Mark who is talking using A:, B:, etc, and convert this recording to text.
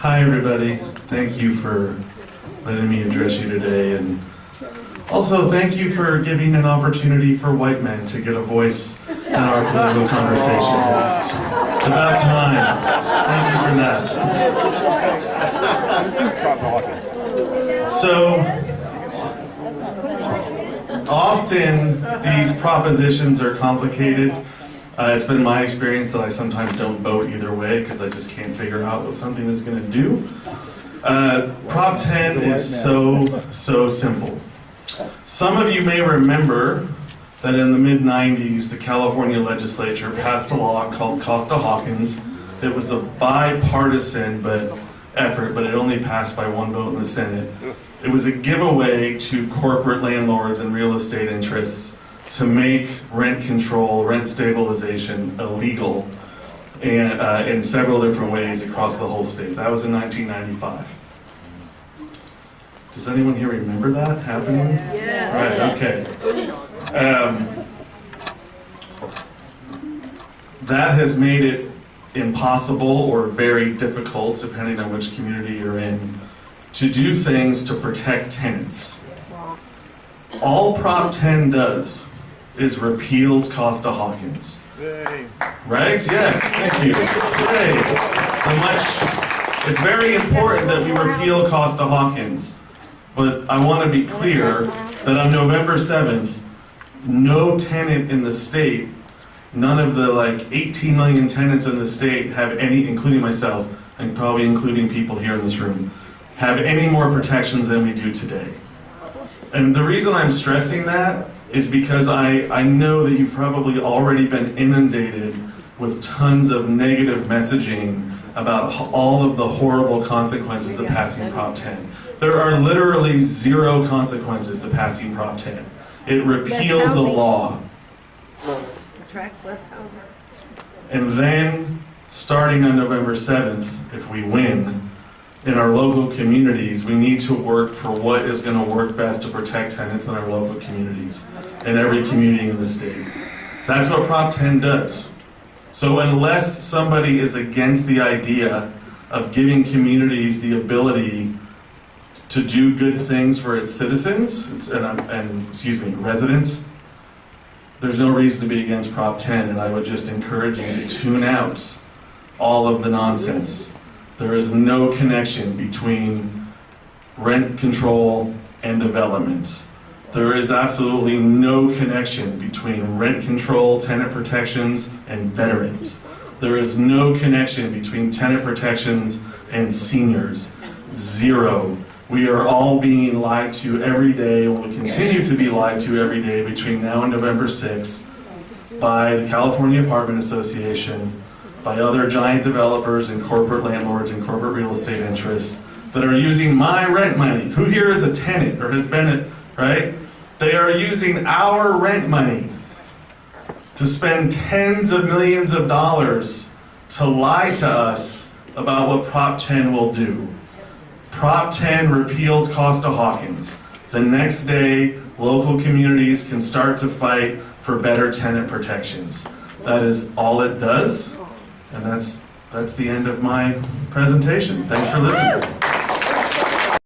A: Hi everybody, thank you for letting me address you today, and also thank you for giving an opportunity for white men to get a voice in our political conversation. It's about time. Thank you for that. So, often these propositions are complicated. It's been my experience that I sometimes don't vote either way because I just can't figure out what something is going to do. Prop 10 is so simple. Some of you may remember that in the mid-90s, the California legislature passed a law called Costa-Hawkins. It was a bipartisan effort, but it only passed by one vote in the Senate. It was a giveaway to corporate landlords and real estate interests to make rent control, rent stabilization illegal in several different ways across the whole state. That was in 1995. Does anyone here remember that happening?
B: Yeah.
A: Right, okay. That has made it impossible or very difficult, depending on which community you're in, to do things to protect tenants. All Prop 10 does is repeals Costa-Hawkins. Right? Yes, thank you. Hooray. It's very important that we repeal Costa-Hawkins, but I want to be clear that on November 7th, no tenant in the state, none of the 18 million tenants in the state have any, including myself, and probably including people here in this room, have any more protections than we do today. And the reason I'm stressing that is because I know that you've probably already been inundated with tons of negative messaging about all of the horrible consequences of passing Prop 10. There are literally zero consequences to passing Prop 10. It repeals a law.
B: Attracts less housing.
A: And then, starting on November 7th, if we win, in our local communities, we need to work for what is going to work best to protect tenants in our local communities, in every community in the state. That's what Prop 10 does. So unless somebody is against the idea of giving communities the ability to do good things for its citizens and residents, there's no reason to be against Prop 10, and I would just encourage you to tune out all of the nonsense. There is no connection between rent control and development. There is absolutely no connection between rent control, tenant protections, and veterans. There is no connection between tenant protections and seniors. Zero. We are all being lied to every day and will continue to be lied to every day between now and November 6th by the California Apartment Association, by other giant developers and corporate landlords and corporate real estate interests that are using my rent money. Who here is a tenant or has been right? They are using our rent money to spend tens of millions of dollars to lie to us about what Prop 10 will do. Prop 10 repeals Costa-Hawkins. The next day, local communities can start to fight for better tenant protections. That is all it does. And that's the end of my presentation. Thanks for listening.